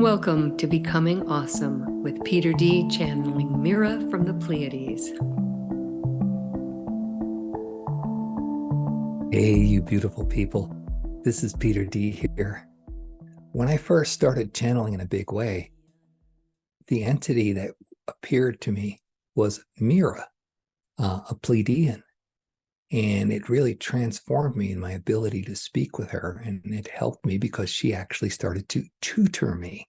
Welcome to Becoming Awesome with Peter D. channeling Mira from the Pleiades. Hey, you beautiful people. This is Peter D. here. When I first started channeling in a big way, the entity that appeared to me was Mira, a Pleiadian. And it really transformed me in my ability to speak with her. And it helped me because she actually started to tutor me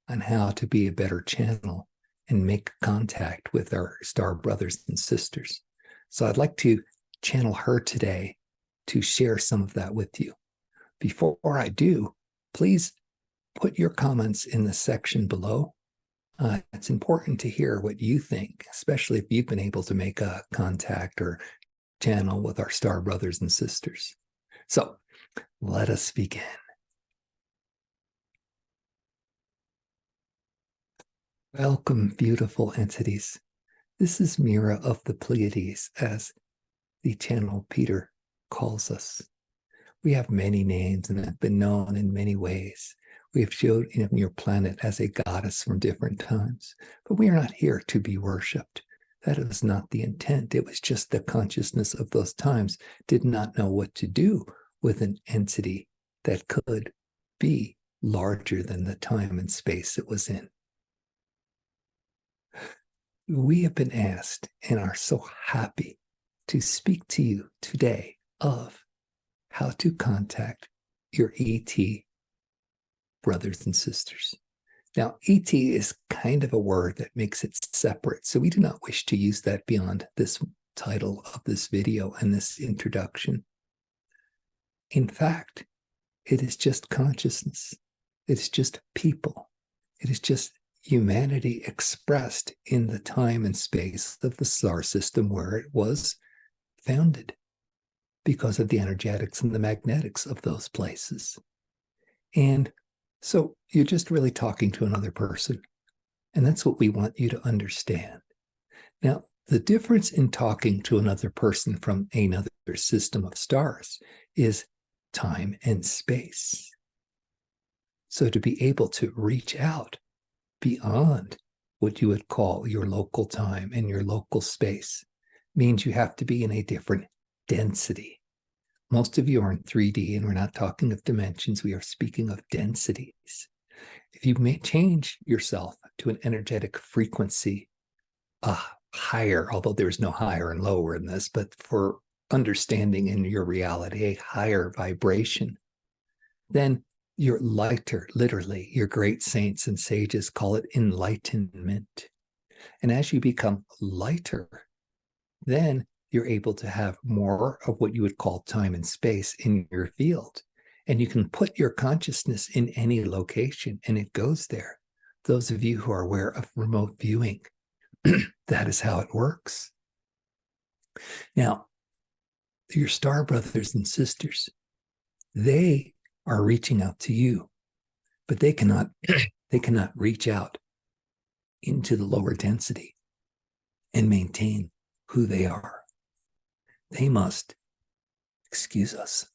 on how to be a better channel and make contact with our star brothers and sisters. So I'd like to channel her today to share some of that with you. Before I do, please put your comments in the section below. It's important to hear what you think, especially if you've been able to make a contact or channel with our star brothers and sisters. So let us begin. Welcome, beautiful entities. This is Mira of the Pleiades, as the channel Peter calls us. We have many names and have been known in many ways. We have showed in your planet as a goddess from different times, but we are not here to be worshipped. That was not the intent. It was just the consciousness of those times did not know what to do with an entity that could be larger than the time and space it was in. We have been asked and are so happy to speak to you today of how to contact your ET brothers and sisters. Now, ET is kind of a word that makes it separate, so we do not wish to use that beyond this title of this video and this introduction. In fact, it is just consciousness. It's just people. It is just humanity expressed in the time and space of the star system where it was founded because of the energetics and the magnetics of those places. And so you're just really talking to another person. And that's what we want you to understand. Now, the difference in talking to another person from another system of stars is time and space. So to be able to reach out beyond what you would call your local time and your local space means you have to be in a different density. Most of you are in 3D, and we're not talking of dimensions. We are speaking of densities. If you may change yourself to an energetic frequency higher, although there's no higher and lower in this, but for understanding in your reality, a higher vibration, then you're lighter, literally. Your great saints and sages call it enlightenment. And as you become lighter, then you're able to have more of what you would call time and space in your field. And you can put your consciousness in any location and it goes there. Those of you who are aware of remote viewing, that is how it works. Now, your star brothers and sisters, they are reaching out to you, but they cannot reach out into the lower density and maintain who they are. They must, excuse us,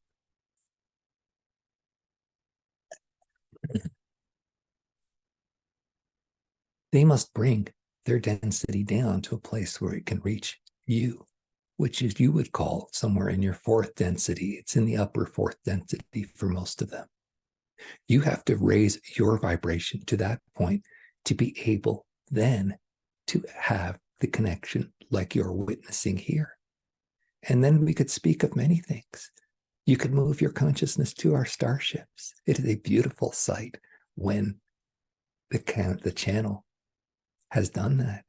they must bring their density down to a place where it can reach you, which is you would call somewhere in your fourth density. It's in the upper fourth density for most of them. You have to raise your vibration to that point to be able then to have the connection like you're witnessing here. And then we could speak of many things. You could move your consciousness to our starships. It is a beautiful sight when the channel has done that.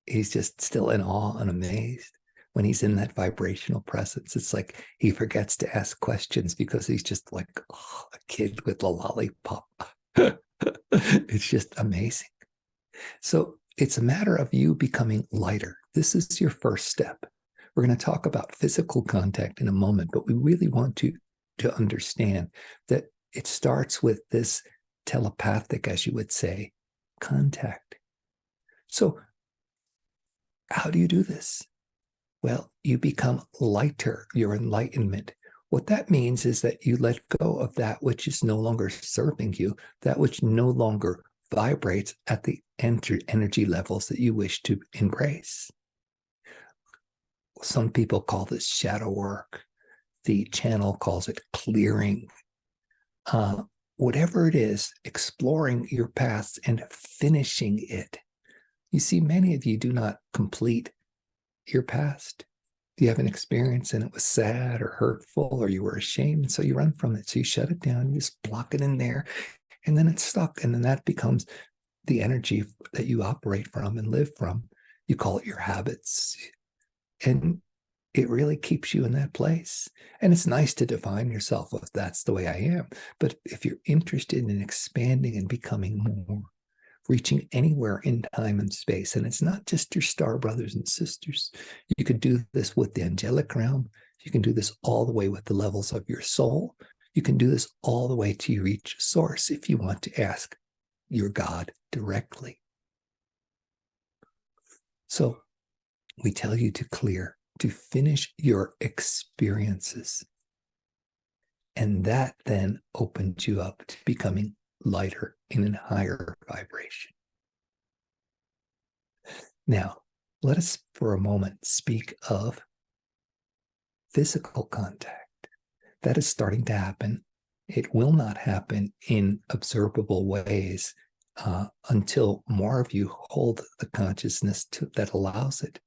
He's just still in awe and amazed when he's in that vibrational presence. It's like he forgets to ask questions because he's just like a kid with a lollipop. It's just amazing. So it's a matter of you becoming lighter. This is your first step. We're going to talk about physical contact in a moment, but we really want to understand that it starts with this telepathic, as you would say, contact. So how do you do this? Well, you become lighter, your enlightenment. What that means is that you let go of that which is no longer serving you, that which no longer vibrates at the energy levels that you wish to embrace. Some people call this shadow work. The channel calls it clearing. Whatever it is, exploring your past and finishing it. You see, many of you do not complete your past. You have an experience and it was sad or hurtful or you were ashamed, so you run from it. So you shut it down, you just block it in there, and then it's stuck. And then that becomes the energy that you operate from and live from. You call it your habits. And it really keeps you in that place. And it's nice to define yourself with that's the way I am. But if you're interested in expanding and becoming more, reaching anywhere in time and space, and it's not just your star brothers and sisters, you could do this with the angelic realm. You can do this all the way with the levels of your soul. You can do this all the way to reach source if you want to ask your God directly. So we tell you to clear, to finish your experiences. And that then opens you up to becoming lighter in a higher vibration. Now, let us for a moment speak of physical contact. That is starting to happen. It will not happen in observable ways until more of you hold the consciousness that allows it.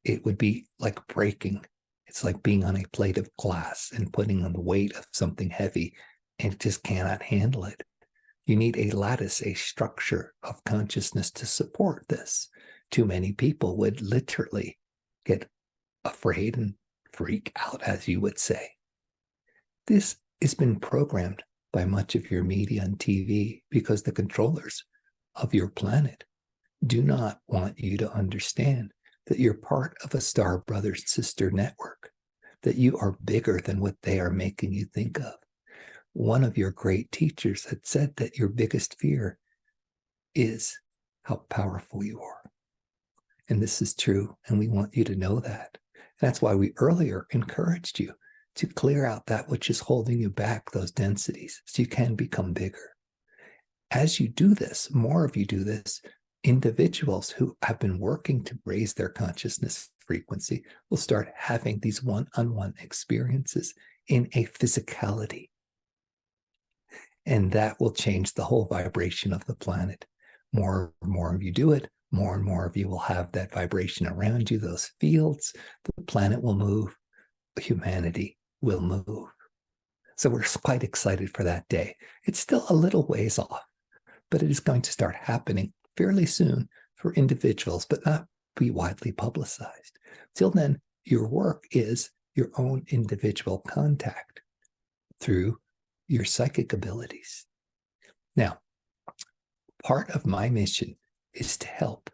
It would be like breaking. It's like being on a plate of glass and putting on the weight of something heavy and just cannot handle it. You need a lattice, a structure of consciousness to support this. Too many people would literally get afraid and freak out, as you would say. This has been programmed by much of your media and TV because the controllers of your planet do not want you to understand that you're part of a star brother sister network, that you are bigger than what they are making you think of. One of your great teachers had said that your biggest fear is how powerful you are. And this is true, and we want you to know that. That's why we earlier encouraged you to clear out that which is holding you back, those densities, so you can become bigger. As you do this, more of you do this, individuals who have been working to raise their consciousness frequency will start having these one-on-one experiences in a physicality. And that will change the whole vibration of the planet. More and more of you do it, more and more of you will have that vibration around you, those fields. The planet will move, humanity will move. So we're quite excited for that day. It's still a little ways off, but it is going to start happening fairly soon for individuals, but not be widely publicized. Till then, your work is your own individual contact through your psychic abilities. Now, part of my mission is to help.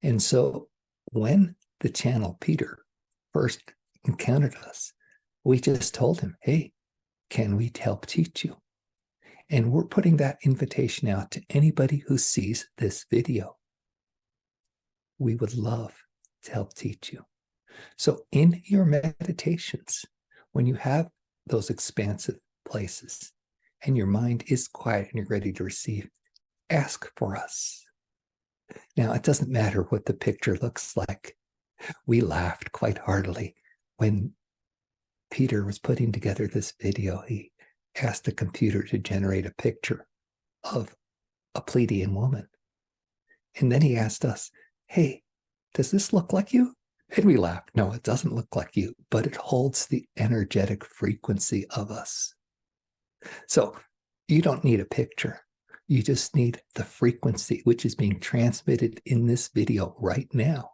And so when the channel Peter first encountered us, we just told him, hey, can we help teach you? And we're putting that invitation out to anybody who sees this video. We would love to help teach you. So in your meditations, when you have those expansive places and your mind is quiet and you're ready to receive, ask for us. Now, it doesn't matter what the picture looks like. We laughed quite heartily when Peter was putting together this video. He asked the computer to generate a picture of a Pleiadian woman. And then he asked us, hey, does this look like you? And we laughed. No, it doesn't look like you, but it holds the energetic frequency of us. So you don't need a picture. You just need the frequency, which is being transmitted in this video right now.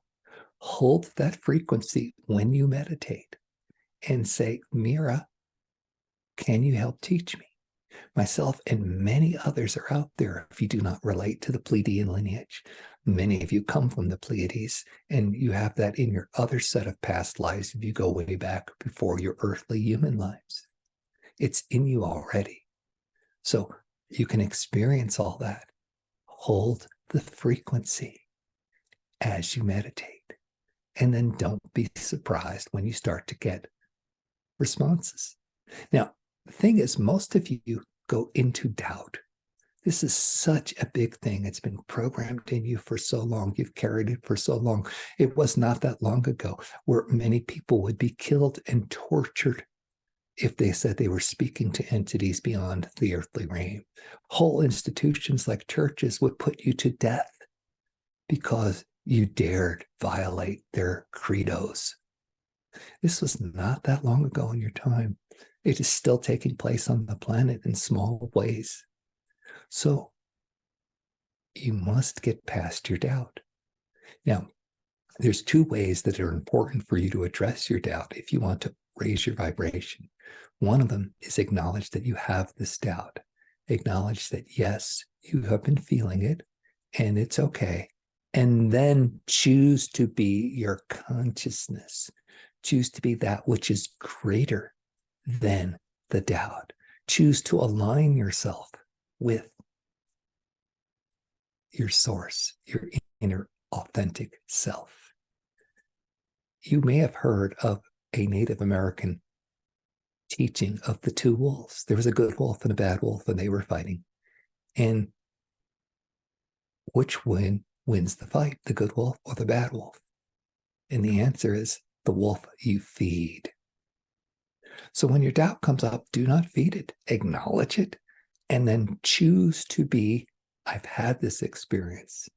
Hold that frequency when you meditate and say, Mira, can you help teach me? Myself and many others are out there if you do not relate to the Pleiadian lineage. Many of you come from the Pleiades, and you have that in your other set of past lives if you go way back before your earthly human lives. It's in you already. So you can experience all that. Hold the frequency as you meditate. And then don't be surprised when you start to get responses. Now, the thing is, most of you go into doubt. This is such a big thing. It's been programmed in you for so long. You've carried it for so long. It was not that long ago where many people would be killed and tortured if they said they were speaking to entities beyond the earthly realm. Whole institutions like churches would put you to death because you dared violate their credos. This was not that long ago in your time. It is still taking place on the planet in small ways. So you must get past your doubt. Now, there's two ways that are important for you to address your doubt if you want to raise your vibration. One of them is acknowledge that you have this doubt. Acknowledge that, yes, you have been feeling it and it's okay. And then choose to be your consciousness. Choose to be that which is greater than the doubt. Choose to align yourself with your source, your inner authentic self. You may have heard of a Native American teaching of the two wolves. There was a good wolf and a bad wolf, and they were fighting. And which one wins the fight, the good wolf or the bad wolf? And the answer is the wolf you feed. So when your doubt comes up, do not feed it. Acknowledge it, and then choose to be, I've had this experience.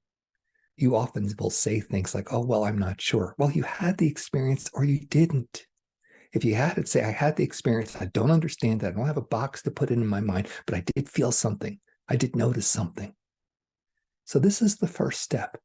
You often will say things like, oh, well, I'm not sure. Well, you had the experience or you didn't. If you had it, say, I had the experience. I don't understand that. I don't have a box to put it in my mind, but I did feel something. I did notice something. So this is the first step,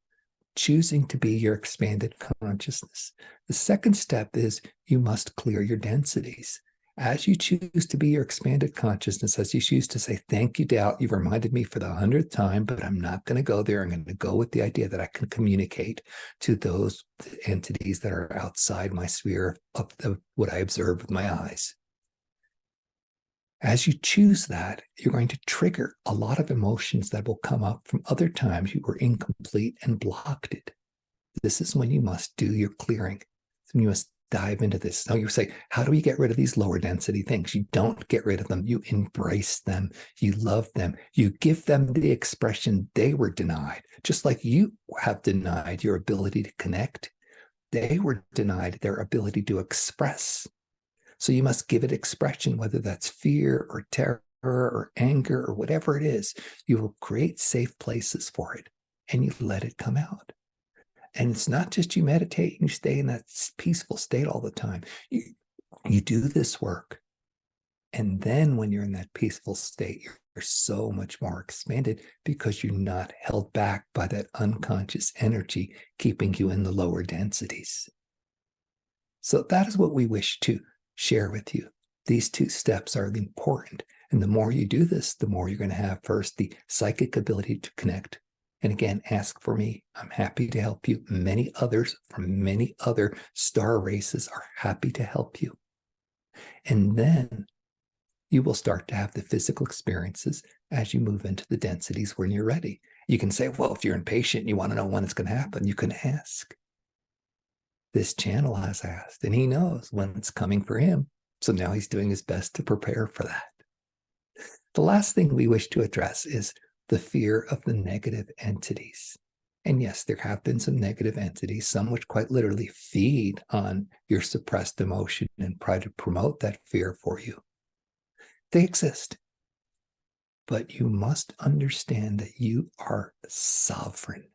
choosing to be your expanded consciousness. The second step is you must clear your densities. As you choose to be your expanded consciousness, as you choose to say, thank you, doubt, you've reminded me for the 100th time, but I'm not going to go there. I'm going to go with the idea that I can communicate to those entities that are outside my sphere of what I observe with my eyes. As you choose that, you're going to trigger a lot of emotions that will come up from other times you were incomplete and blocked it. This is when you must do your clearing. So you must dive into this. Now you say, how do we get rid of these lower density things? You don't get rid of them. You embrace them. You love them. You give them the expression they were denied. Just like you have denied your ability to connect, they were denied their ability to express. So you must give it expression, whether that's fear or terror or anger or whatever it is. You will create safe places for it and you let it come out. And it's not just you meditate and you stay in that peaceful state all the time. You do this work. And then when you're in that peaceful state, you're so much more expanded because you're not held back by that unconscious energy keeping you in the lower densities. So that is what we wish to share with you. These two steps are important. And the more you do this, the more you're going to have first the psychic ability to connect. And again, ask for me. I'm happy to help you. Many others from many other star races are happy to help you. And then you will start to have the physical experiences as you move into the densities when you're ready. You can say, well, if you're impatient and you want to know when it's going to happen, you can ask. This channel has asked, and he knows when it's coming for him. So now he's doing his best to prepare for that. The last thing we wish to address is the fear of the negative entities. And yes, there have been some negative entities, some which quite literally feed on your suppressed emotion and try to promote that fear for you. They exist. But you must understand that you are sovereign.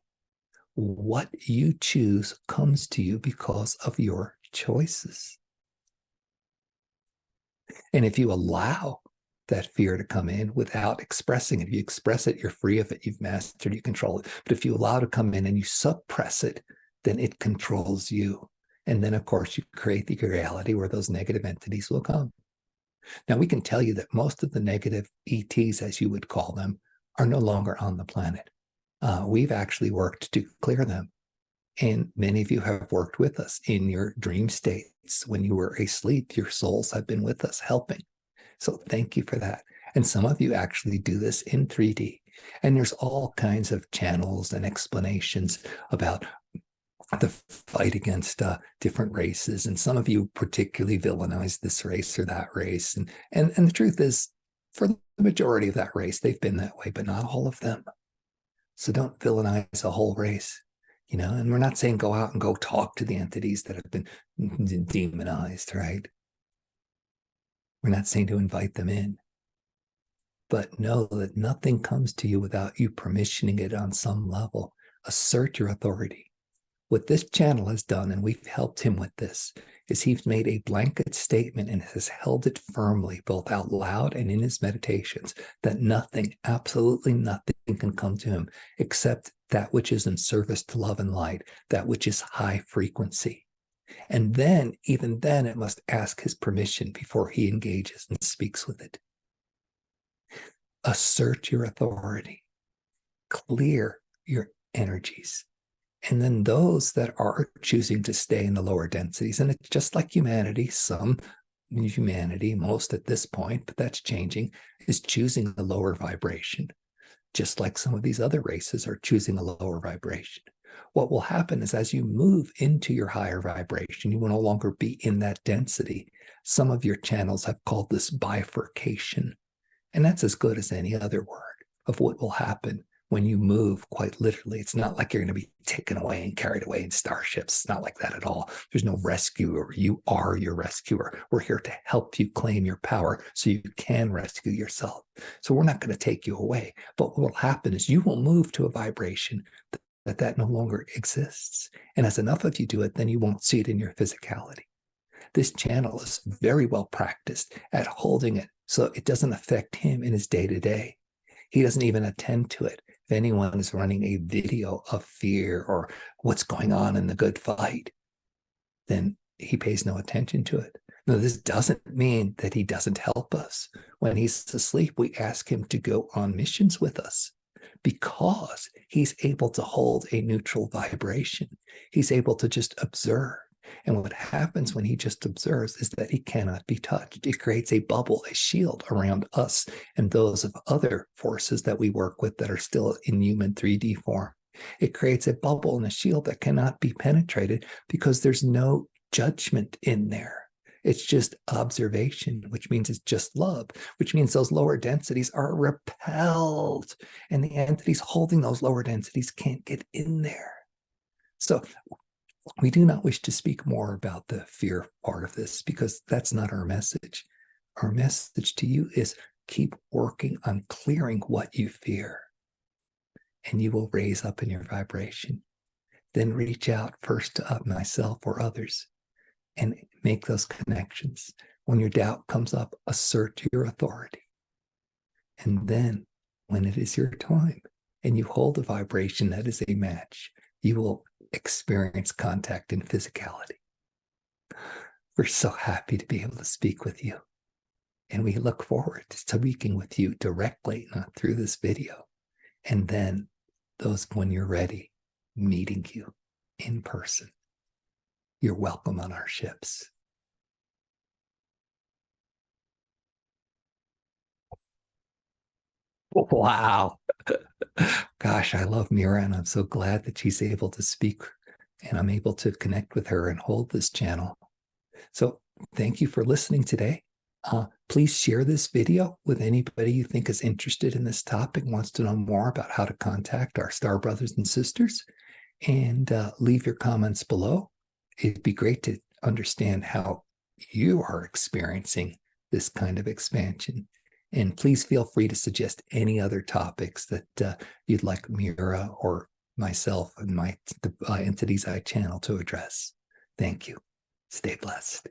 What you choose comes to you because of your choices. And if you allow that fear to come in without expressing it, if you express it, you're free of it, you've mastered, you control it. But if you allow it to come in and you suppress it, then it controls you. And then, of course, you create the reality where those negative entities will come. Now, we can tell you that most of the negative ETs, as you would call them, are no longer on the planet. We've actually worked to clear them. And many of you have worked with us in your dream states. When you were asleep, your souls have been with us helping. So thank you for that. And some of you actually do this in 3D. And there's all kinds of channels and explanations about the fight against different races. And some of you particularly villainize this race or that race. And the truth is, For the majority of that race, they've been that way, but not all of them. So don't villainize a whole race, and we're not saying go out and go talk to the entities that have been demonized, right? We're not saying to invite them in, but know that nothing comes to you without you permissioning it on some level. Assert your authority. What this channel has done, and we've helped him with this, is he's made a blanket statement and has held it firmly, both out loud and in his meditations, that nothing, absolutely nothing can come to him except that which is in service to love and light, that which is high frequency. And then, even then, it must ask his permission before he engages and speaks with it. Assert your authority. Clear your energies. And then those that are choosing to stay in the lower densities, and it's just like humanity, most at this point, but that's changing, is choosing the lower vibration, just like some of these other races are choosing a lower vibration. What will happen is as you move into your higher vibration, you will no longer be in that density. Some of your channels have called this bifurcation, and that's as good as any other word of what will happen when you move, quite literally. It's not like you're going to be taken away and carried away in starships. It's not like that at all. There's no rescuer. You are your rescuer. We're here to help you claim your power so you can rescue yourself. So we're not going to take you away. But what will happen is you will move to a vibration that no longer exists. And as enough of you do it, then you won't see it in your physicality. This channel is very well practiced at holding it so it doesn't affect him in his day-to-day. He doesn't even attend to it. If anyone is running a video of fear or what's going on in the good fight, then he pays no attention to it. Now, this doesn't mean that he doesn't help us. When he's asleep, we ask him to go on missions with us because he's able to hold a neutral vibration. He's able to just observe. And what happens when he just observes is that he cannot be touched. It creates a bubble, a shield around us and those of other forces that we work with that are still in human 3D form. It creates a bubble and a shield that cannot be penetrated because there's no judgment in there. It's just observation, which means it's just love, which means those lower densities are repelled and the entities holding those lower densities can't get in there. So we do not wish to speak more about the fear part of this because that's not our message. Our message to you is keep working on clearing what you fear, and you will raise up in your vibration. Then reach out first to myself or others and make those connections. When your doubt comes up, assert your authority. And then when it is your time and you hold a vibration that is a match, you will experience contact in physicality. We're so happy to be able to speak with you. And we look forward to speaking with you directly, not through this video. And then when you're ready, meeting you in person. You're welcome on our ships. Wow. Gosh, I love Mira, and I'm so glad that she's able to speak and I'm able to connect with her and hold this channel. So thank you for listening today. Please share this video with anybody you think is interested in this topic, wants to know more about how to contact our star brothers and sisters, and leave your comments below. It'd be great to understand how you are experiencing this kind of expansion. And please feel free to suggest any other topics that you'd like Mira or myself and the entities I channel to address. Thank you. Stay blessed.